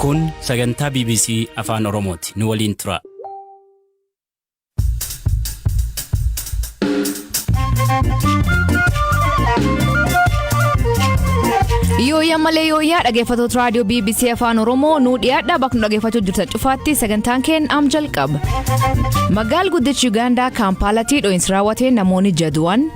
Kun sagantaa BBC Afaan Oromooti. Nu waliin tura. Yooyaa malee yooyaa dhaggeeffattoota raadiyoo BBC Afaan Oromoo nu dhiyaadha bakka dhaggeeffachuu jirtan cufaatti sagantaan keenya am jalqaba. Magaalaa guddichi Uganda Kampaalatti dho'iinsi raawwatee namoonni jadu'an.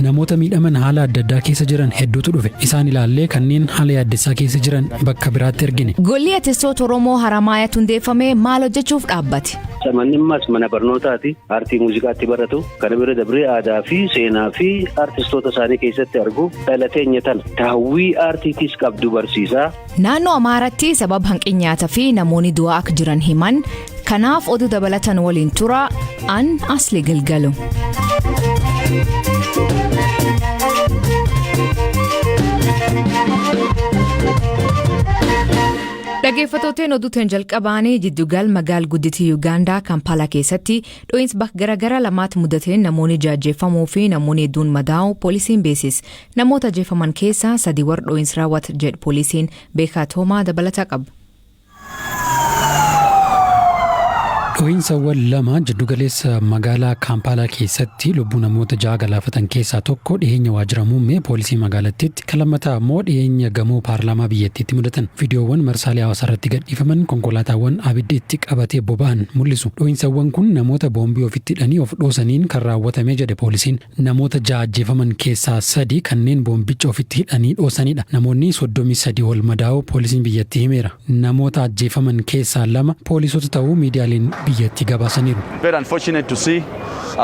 Namoota miidhaman haala adda addaa keessa jiran hedduutu dhufe. Isaan ilaallee kanneen haala yaaddessaa keessa jiran bakka biraatti ergine. Golli artistoota Oromoo Haramaayaatti hundeeffame maal hojjechuuf dhaabbate? Manimmas mana barnootaati. Aartii muuziqaatti baratu. Kana bira dabree aadaa fi seenaa fi artistoota isaanii keessatti argu. Dhalateenya tana daawwii aartiitis qabdu barsiisaa. Naannoo Amaaraatti sababa hanqina nyaataa fi namoonni du'aa akka jiran himan. Kanaaf oduu dabalatan waliin tura. An Asli Galgalu. Dhaggeeffattoota oduutiin jalqabaanii jidduugal magaalaa guddittii Uganda Kampala keessatti dho'iinsi bakka garaagaraa lamaatti mudateen namoonni ajjeefamuu fi namoonni hedduun madaa'u poolisiin beeksise. Namoota ajjeefaman keessaa 3 warra dho'iinsi raawwate jedhu poolisiin beekaa Toomaa dabalataa qabu. Dho'iinsawwan lama jiddugaleessa magaalaa Kampala keessatti lubbuu namoota 6 galaafatan keessaa tokko dhiyeenya waajjira muummee poolisii magaalattiitti kan lammataa immoo dhiyeenya gamoo paarlaamaa biyyattiitti mudatan. Viidiyoowwan marsaalee hawaasaa irratti gadhiifaman konkolaataawwan abidda itti qabatee boba'an mul'isu. Dho'iinsawwan kun namoota boombii ofitti hidhanii of dhoosaniin kan raawwatame jedhe poolisiin. Namoota 6 ajjeefaman keessaa 3 kanneen boombicha ofitti hidhanii dhoosanidha. Namoonni 33 ol madaa'u poolisiin biyyattii himeera. Namoota ajjeefaman keessaa 2 poolisoota ta'uu miidiyaaleen biyyatti gabaasaniiru. Very unfortunate to see.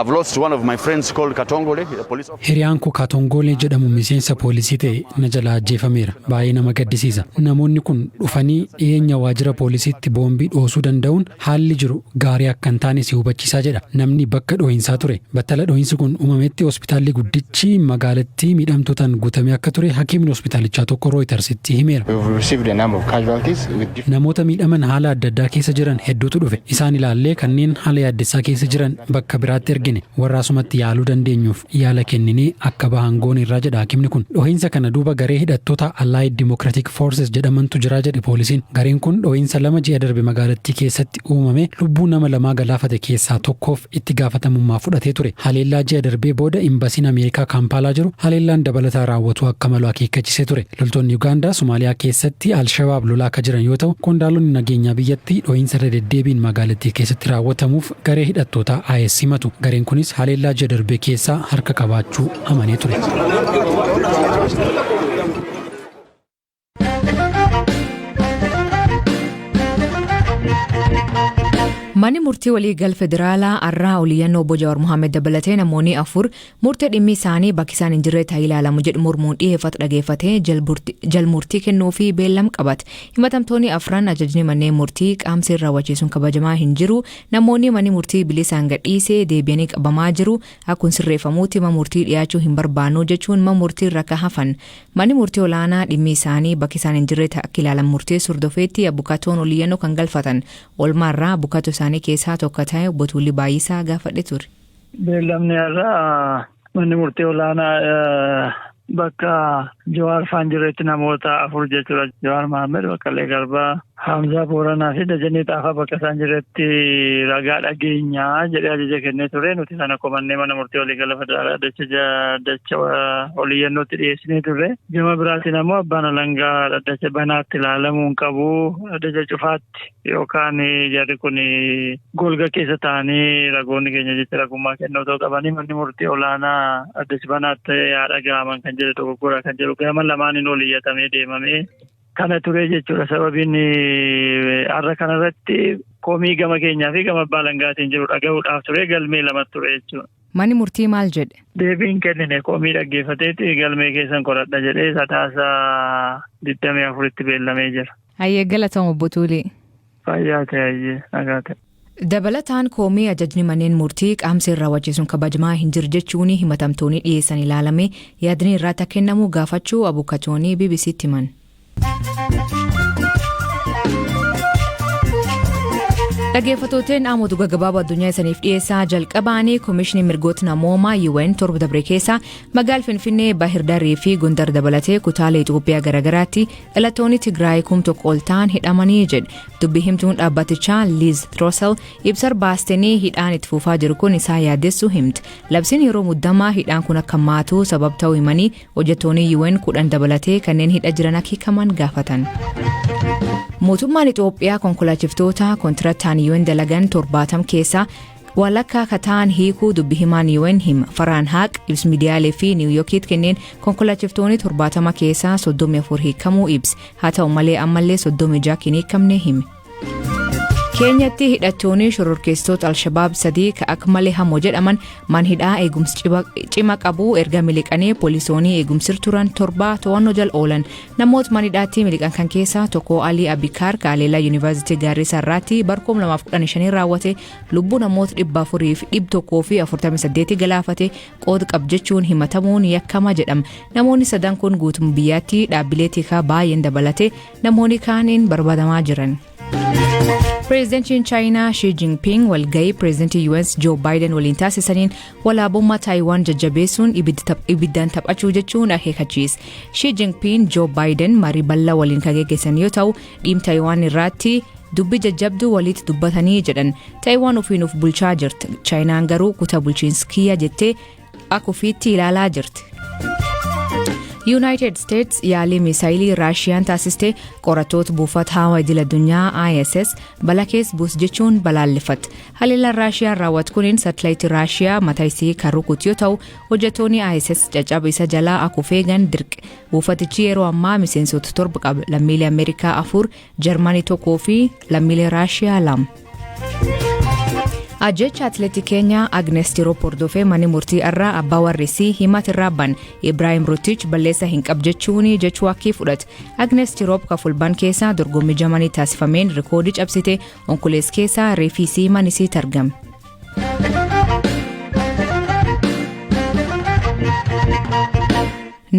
I've lost one of my friends called Katongole, a police officer. Hiriyaan koo Katongole jedhamu miseensa poolisii ta'e na jalaa ajjeefameera. Baay'ee nama gaddisiisa. Namoonni kun dhufanii dhiyeenya waajjira poolisiitti boombii dhoosuu danda'uun haalli jiru gaarii akka hin taane si hubachiisaa jedha. Namni bakka dho'iinsaa ture. Battala dho'iinsi kun uumametti hospitaalli guddichi magaalattii miidhamtootaan guutame akka ture hakiimni hospitaalichaa tokko Reutersitti himeera. Namoota miidhaman haala adda addaa keessa jiran hedduutu dhufe. Isaan ilaallee kanneen haala yaaddessaa keessa jiran bakka biraatti ergine warraasumatti yaaluu dandeenyuuf yaala kenninee akka bahan goone irraa jedha hakiimni kun. Dho'iinsa kana duuba garee hidhattoota Allied Democratic Forces jedhamantu jira jedhe poolisiin. Gareen kun dho'iinsa 2 ji'a darbe magaalattii keessatti uumame lubbuu nama 2 galaafate keessaa tokkoof itti gaafatamummaa fudhatee ture. Haleellaa ji'a darbee booda imbasiin Ameerikaa Kampaalaa jiru haleellaan dabalataa raawwatu akka malu akeekkachisee ture. Loltoonni Ugaandaa Somaaliyaa keessatti Al-Shabaab lolaa akka jiran yoo ta'u qondaalonni nageenyaa biyyattii dho'iinsa irra deddeebiin magaalattii keessatti raawwatamuuf garee hidhattoota IS simatu. Gareen kunis haleellaa ji'a darbee keessaa harka qabaachuu amanee ture. Manni murtii waliigal federaalaa Arraa Oliyyannoo Obbo Jawaar Mohaammed dabalatee namoonni 4 murtee dhimmi isaanii bakki isaan hin jirre ta'ee ilaalamu jedhu mormuun dhiyeeffatu dhageeffatee jalmurtii kennuu fi beellam qabate. Himatamtoonni 4 ajajni manneen murtii qaamsi raawwachiisuun kabajamaa hin jiru. Namoonni manni murtii bilisaan gadhiisee deebi'anii qabamaa jiru. Akkuma sirreeffamuutti mana murtii dhiyaachuu hin barbaannu jechuun mana murtii irra hafan. Manni murtii olaanaa dhimmi isaanii bakki isaan hin jirre ta'e akka ilaalamu murtee surdofeetti Abukaatoon Oliyyannoo kan galfatan. Olmaarraa Abukaatoo isaanii keessaa tokko ta'e Obbo Tuulii Baay'isaa gaafadhe ture. Beellamni irraa manni murtii olaanaa bakka Jawaar faan jiretti namoota 4 jechuudha. Jawaar Mohaammed, Baqqalee Garbaa, Hamzaa Booranaa fi Dajanee Xaafaa bakka isaan jiretti ragaa dhageenyaa jedhee ajaja kennee ture. Nuti sana komannee mana murtii waliigala federaalaa Dhaddacha Oliyyannootti dhiyeessinee turre. Gama biraatiin ammoo abbaan alangaa dhaddacha banaatti ilaalamuu hin qabu. Dhaddacha cufaatti yookaan jarri kun golga keessa ta'anii ragoonni keenya jecha ragummaa kennuu ta'uu qabanii manni murtii olaanaa dhaddacha banaatti haa dhaga'aman kan jedhu dogoggora kan jedhu gama lamaaniin ol iyyatamee deemamee kana ture jechuudha. Sababiin har'a kanarratti komii gama keenyaa fi gama abbaa alangaatiin jiru dhaga'uudhaaf ture galmee 2 ture jechuudha. Manni murtii maal jedhe? Deebiin kennine komii dhaggeeffateeti galmee keessan qoradha jedhee sataasaa 24tti beellamee jira. Hayyee galatoom Obbo Tuulii. Fayyaa ta'e nagaa ta'e. Dabalataan komii ajajni manneen murtii qaamsi raawwachiisuun kabajamaa hin jiru jechuun himatamtoonni dhiyeessan ilaalame yaadni irratti kennamu gaafachuu Abukaatoonni BBC'tti himan. Dhaggeeffattoonni aamotu gaggabaaboo addunyaa isaniif dhiyeessaa jalqabaanii Koomishinii Mirgoota Namoomaa UN torba dabre keessa magaalaa Finfinnee Bahir Daree fi Gondar dabalatee kutaalee Itoophiyaa garaagaraatti dhalattoonni Tigraay 1,000 ol ta'an hidhamanii jedhe. Dubbi himtuun dhaabbatichaa Liz Throssell ibsa baastanii hidhaan itti fufaa jiru kun isaa yaaddessu himte. Labsiin yeroo muddamaa hidhaan kun akka maatu sabab ta'uu himanii hojjettoonni UN 10 dabalatee kanneen hidha jiran hiikaman gaafatan. Mootummaan Itoophiyaa konkolaachiftota kontiraattaan UN dalagan 70 keessaa walakkaa kataan hiikuu dubbi himaan UN hima. Faraan Haaq ibsa miidiyaalee fi Niwuyoorkiitti kenneen konkolaachiftonni 70 keessaa 34 hiikamuu ibsa. Haa ta'u malee ammallee 36 hin hiikamne hime. Keenyatti hidhattoonni shororkeessitoota Al-Shabaab 3 ka akka malee hamoo jedhaman manhidhaa eegumsa cima qabu erga miliqanii poolisoonni eegumsir turan 7 to'annoo jala oolan. Namoota manhidhaatti miliqan kan keessaa tokko Alii Abikaar Kaaleelaa Yuunivarsiitii Gaarrisaa irratti barkoom 2015 raawwate lubbuu namoota 448 galaafate qooda qaba jechuun himatamuun yakkama jedhama. Namoonni sadan kun guutummaa biyyaatti dhaabbilee tikaa baay'een dabalate namoonni kaaniin barbaadamaa jiran. Prezidentiin Chaayinaa Xi Jinping walgahii Prezidentii US Joe Biden waliin taasisaniin walaabummaa Taayiwaan jajjabeessuun ibiddaan taphachuu jechuun akeekachiise. Xi Jinping Joe Biden marii bal'aa waliin kan geggeessan yoo ta'u dhimma Taayiwaan irratti dubbii jajjabduu walitti dubbatanii jedhan. Taayiwaan ofiin of bulchaa jirti. Chaayinaan garuu kutaa bulchiinsa kiyya jettee akka ofiitti ilaalaa jirti. United States yaalii misaayilii Raashiyaan taasiste qorattoota buufata hawaa idil-addunyaa ISS balakees buus jechuun balaallefatte. Haleellaan Raashiyaan raawwate kuniin saatalaaytii Raashiyaa mataa isii kan rukute yoo ta'u hojjettoonni ISS caccaba isa jalaa akka of eegan dirqe. Buufatichi yeroo ammaa miseensota 7 qaba. Lammiilee Ameerikaa 4, Jarmanii 1 fi lammiilee Raashiyaa 2. Ajjecha atileetii Keenyaa Agnes Tirop hordofee manni murtii irraa abbaa warreessii himatirraa ban Ibrahim Rotich balleessa hin qabu jechuun jechuu akkii fudhate. Agnes Tirop ka fulban keessaa dorgommii Jarmanii taasifameen rikoodii cabsite onkuleessa keessaa reefisii manisiitti argame.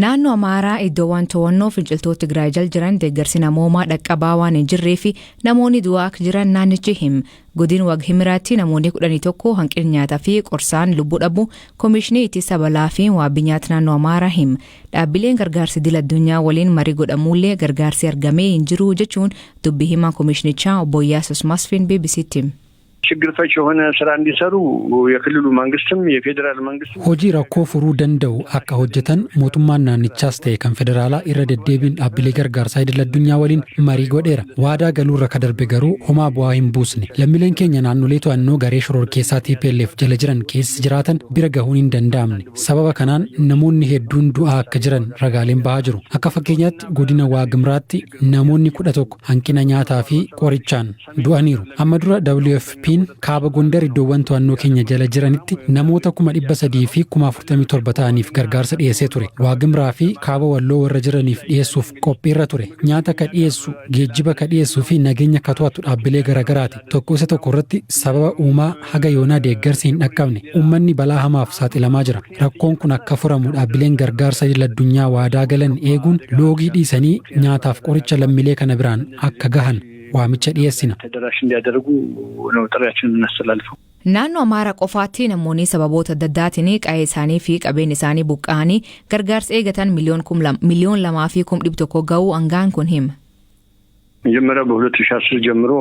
Naannoo Amaaraa iddoowwan to'annoo finciltoota Tigraay jala jiran deeggarsi namoomaa dhaqqabaa waan hin jirree fi namoonni du'aa akka jiran naannichi hima. Godina Wag-Himiraatti namoonni 11 hanqina nyaataa fi qorsaan lubbuu dhabu Koomishinii Ittisa Balaa fi Wabii Nyaata Naannoo Amaaraa hima. Dhaabbileen gargaarsa idil-addunyaa waliin marii godhamuullee gargaarsi argamee hin jiru jechuun dubbi himaa Koomishinichaa obbo Iyyaasuus Masfiin BBC'tti hima. ችግር ፈች የሆነ ስራ እንዲሰሩ የክልሉ መንግስትም የፌደራል መንግስትም hojii rakkoo furuu danda'u akka hojjetan mootummaan naannichaas ta'e kan federaalaa irra deddeebiin dhaabbilee gargaarsaa idil-addunyaa waliin marii godheera. Waadaa galuurra ka darbe garuu homaa bu'aa hin buusne. Lammiileen keenya naannolee to'annoo garee shororkeessaa TPLF jala jiran keessa jiraatan bira gahuun hin danda'amne. Sababa kanaan namoonni hedduun du'aa akka jiran ragaaleen bahaa jiru. Akka fakkeenyaatti godina Waag-Himiraatti namoonni 11 hanqina nyaataa fi qorichaan du'aniiru. Amma dura WFP kaaba Gondar iddoowwan to'annoo keenya jala jiranitti namoota 300,000 fi 47 ta'aniif gargaarsa dhiyeessee ture. Waag-Himiraa fi kaaba Walloo warra jiraniif dhiyeessuuf qophiirra ture. Nyaata ka dhiyeessu, geejjiba ka dhiyeessuu fi nageenya ka to'atu dhaabbilee garaagaraati. Tokko isa tokko irratti sababa uumaa haga yoonaa deeggarsi hin dhaqqabne uummanni balaa hamaaf saaxilamaa jira. Rakkoon kun akka furamu dhaabbileen gargaarsa idil-addunyaa waadaa galan eeguun loogii dhiisanii nyaataaf qoricha lammiilee kana biraan akka gahan waamicha dhiyeessina. ተደራሽ እንዲያደርጉ ነው ጥሪያችንን እናስተላልፈው። Naannoo Amaaraa qofaatti namoonni sababoota adda addaatiin qe'ee isaanii fi qabeenya isaanii buqqa'anii gargaarsa eegatan miliyoon 2.1 ga'uu aangaan kun hima. መጀመሪያ በ2010 ጀምሮ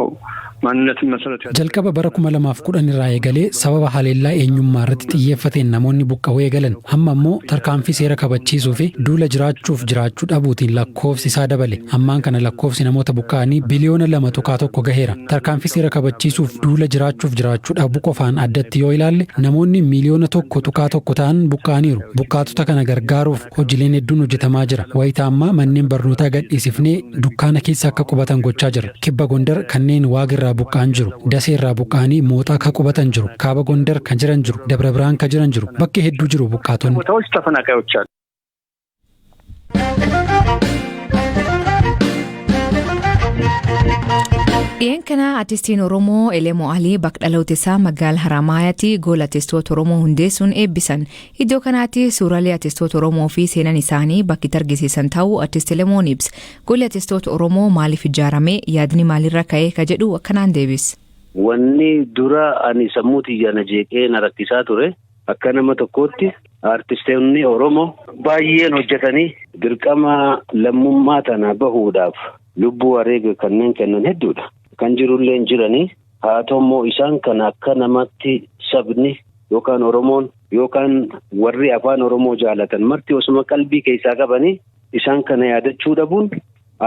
ማንነትን መሰረት jalqaba bara 2010 irraa eegalee sababa haleellaa eenyummaa irratti xiyyeeffateen namoonni buqqa'uu eegalan amma immoo tarkaanfii seera kabachiisuu fi duula jiraachuuf jiraachuu dhabuutiin lakkoofsi isaa dabale. Ammaan kana lakkoofsi namoota buqqa'anii biliyoona 2.1 gaheera. Tarkaanfii seera kabachiisuuf duula jiraachuuf jiraachuu dhabuu qofaan addatti yoo ilaalle namoonni miliyoona 1.1 ta'an buqqa'aniiru. Buqqaatota kana gargaaruuf hojiileen hedduun hojjetamaa jira. Wayitaa ammaa manneen barnootaa gadhiisifnee dukkaana keessa akka qubatan gochaa jira. Kibba Gondar kanneen Waagirraa buqqa'an jiru. Dasee irraa buqqa'anii Mooxaa ka qubatan jiru. Kaaba Gondar kan jiran jiru. Dabra Birhaan ka jiran jiru. Bakki hedduu jiru buqqaatonni. ቦታዎች ተፈናቃዮች አሉ። Dhiyeenya kana artistiin Oromoo Elemoo Alii bakka dhaloota isaa magaalaa Haramaayaatti gola artistoota Oromoo hundeessuun eebbisan. Iddoo kanaatti suuraalee artistoota Oromoo fi seenan isaanii bakki argisiisan ta'uu artist Elemoon ibsa. Golli artistoota Oromoo maaliif ijaarame yaadni maalirra ka'ee ka jedhu akkanaan deebise. wanni dura ani sammuu xiyyaana jeeqee na rakkisaa ture akka nama tokkootti artistoonni Oromoo baay'een hojjetanii dirqama lammummaa tana bahuudhaaf lubbuu wareega kanneen kennan hedduudha. Kan jirullee jiranii haa ta'ummoo isaan kana akka namatti sabni yookaan Oromoon yookaan warri afaan Oromoo jaalatan marti osuma qalbii keessaa qabanii isaan kana yaadachuu dhabuun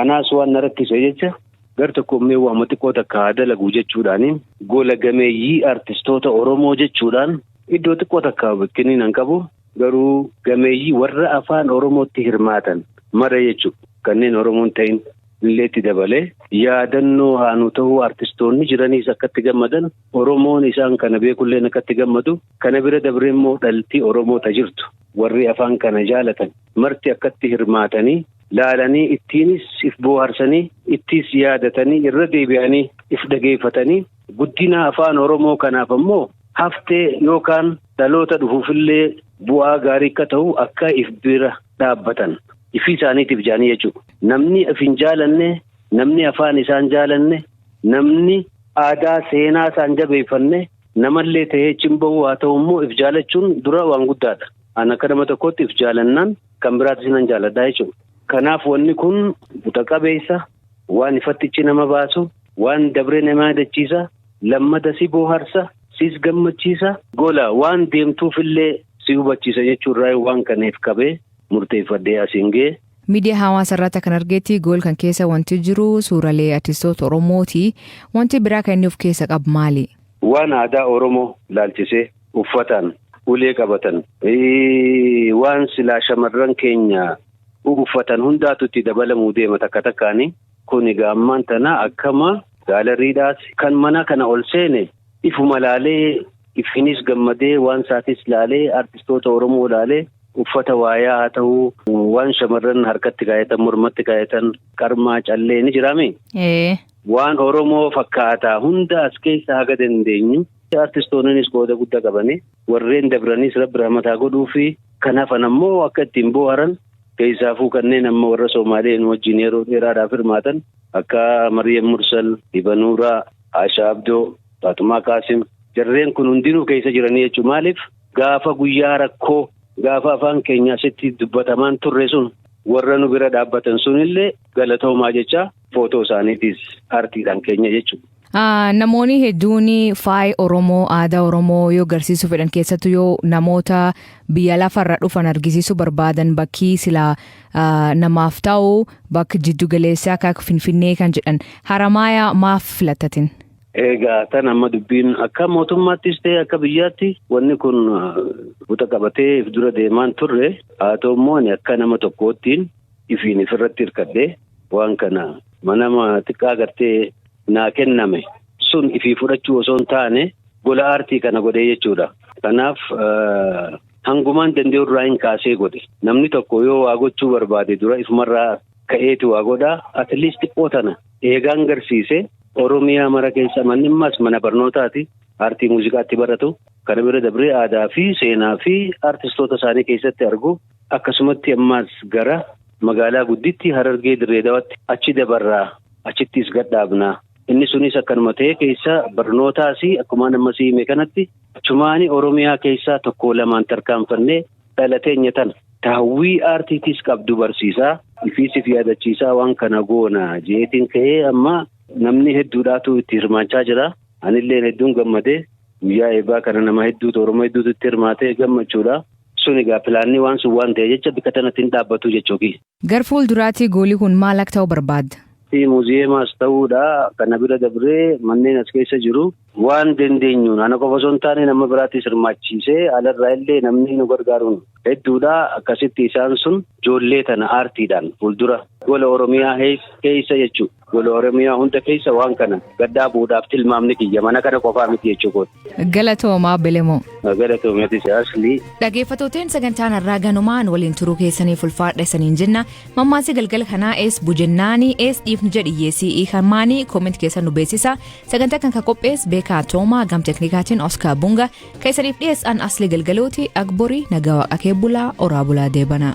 anaas waan na rakkise jecha gar tokkommee waama xiqqoo takka dalagu jechuudhaani gola gameeyyii artistoota Oromoo jechuudhaan iddoo xiqqoo takka bakkiniin hin qabu garuu gameeyyii warra afaan Oromootti hirmaatan mara jechuudha kanneen Oromoon ta'in illeetti dabalee yaadannoo haanu ta'uu artistoonni jiraniis akkatti gammadan Oromoon isaan kana beekulleen akkatti gammadu kana bira dabree immoo dhaltii Oromoota jirtu warri afaan kana jaalatan marti akkatti hirmaatanii laalanii ittiinis if bohaarsanii ittis yaadatanii irra deebi'anii if dhageeffatanii guddina afaan Oromoo kanaaf ammoo haftee yookaan dhaloota dhufuufillee bu'aa gaarii akka ta'u akka if bira dhaabbatan ifi isaaniitiif jaanii jechuudha. Namni if hin jaalanne namni afaan isaan jaalanne namni aadaa seenaa isaan jabeeffanne namallee ta'ee cimbahu haa ta'u immoo if jaalachuun dura waan guddaadha. An akka nama tokkotti if jaalannaan kan biraatis nan jaaladha jechuudha. Kanaaf wanni kun buta qabeessa waan ifattichi nama baasu waan dabree nama yaadachiisa lammata si bohaarsa sis gammachiisa gola waan deemtuufillee si hubachiisa jechuurraa waan kaneef qabee murteeffadhee asiin ga'e. Miidiyaa hawaasaa irratti kan argeetti gool kan keessa wanti jiru suuraalee artistoota Oromooti. Wanti biraa kan inni of keessa qabu maali? Waan aadaa Oromoo laalchisee uffatan ulee qabatan waan silaa shamarran keenya uffatan hundaatu itti dabalamuu deema takka takkaanii kun egaa ammaan tana akkama gaalariidhaas kan mana kana ol seene ifuma laalee ifinis gammadee waan saatis laalee artistoota Oromoo laalee uffata waayaa haa ta'uu waan shamarran harkatti kaayatan mormatti kaayatan qarmaa callee ni jiraame. Waan Oromoo fakkaataa hunda as keessa haga dandeenyu artistoonnis qooda guddaa qabanii warreen dabranis rabbi rahmataa godhuu fi kanaafan ammoo akka ittiin bohaaran keessaafuu kanneen amma warra Soomaaleen wajjin yeroo dheeraadhaaf hirmaatan akka Mariam Mursal, Ibanuuraa, Aashaa Abdoo, Faatumaa Qaasim jarreen kun hundinuu keessa jiranii jechuun maaliif gaafa guyyaa rakkoo gaafa afaan keenya asitti dubbatamaan turre sun warra nu bira dhaabbatan sunillee galatoomaa jecha footoo isaaniitis aartiidhaan keenya jechuudha. Namoonni hedduun faaya Oromoo aadaa Oromoo yoo agarsiisuu fedhan keessattuu yoo namoota biyya lafarra dhufan argisiisuu barbaadan bakkii silaa namaaf ta'u bakka jiddugaleessaa akka Finfinnee kan jedhan Haramaayaa maaf filattatin? Egaa tan amma dubbiin akka mootummaattis ta'e akka biyyaatti wanni kun buta qabatee if dura deemaan turre haa ta'u immoo akka nama tokkoottiin ifiin ifirratti hirkadhee waan kana manama xiqqaa gartee naa kenname sun ifii fudhachuu osoo hin taane gola aartii kana godhee jechuudha. Kanaaf hangumaan danda'u irraa hin kaasee godhe namni tokko yoo waa gochuu barbaade dura ifumarraa ka'eetu waa godhaa atleast xiqqoo tana eegaan garsiise. Oromiyaa mara keessa mannimmaas mana barnootaati aartii muuziqaatti baratu kana bira dabree aadaa fi seenaa fi artistoota isaanii keessatti argu akkasumatti ammaas gara magaalaa gudditti Harargee Dirree Dawaatti achi dabarraa achittis gadhaabnaa inni sunis akkanuma ta'e keessa barnootaas akkuma nama siime kanatti achumaanii Oromiyaa keessaa tokko lamaan tarkaanfannee dhalateenya tana hawwii aartiitis qabdu barsiisaa ifiisif yaadachiisaa waan kana goona jeetiin ka'ee amma. Namni hedduudhaatu itti hirmaachaa jira. Anillee hedduun gammadee guyyaa eebaa kana nama hedduutu Oromoo hedduutu itti hirmaatee gammachuudha. Sun egaa pilaannii waan sun waan ta'e jecha bikka tanatti hin dhaabbatu jechuuki. Gar fuulduraatti goolii kun maal akka ta'u barbaadda? Muuziyeemaas ta'uudha. Kana bira dabree manneen as keessa jiru waan dandeenyuun ana qofa osoo hin taane nama biraattis hirmaachiisee alarraa illee namni nu gargaaruun hedduudha. Akkasitti isaan sun ijoollee tana aartiidhaan fuuldura gola Oromiyaa keessa jechuudha. Gola Oromiyaa hunda keessa waan kana gaddaa bu'uudhaaf tilmaamni kiyya mana kana qofaa miti jechuudha. Galatoomaa Belemoo. Galatoomaa Ashlii. Dhaggeeffattooteen sagantaan har'aa ganumaan waliin turuu keessaniif ulfaadha isaniin jenna. Mammaasii galgala kanaa ees bujennaanii ees dhiifni jedhiyyeessii hiikamaanii kooment keessa nu beeksisa. Sagantaa kan qophees beekaa Toomaa gam teknikaatiin Oskar Bunga keessaniif dhiyeessan Asli Galgalooti Agborii nagaa waaqa kee bulaa oraa bulaa deebanaa.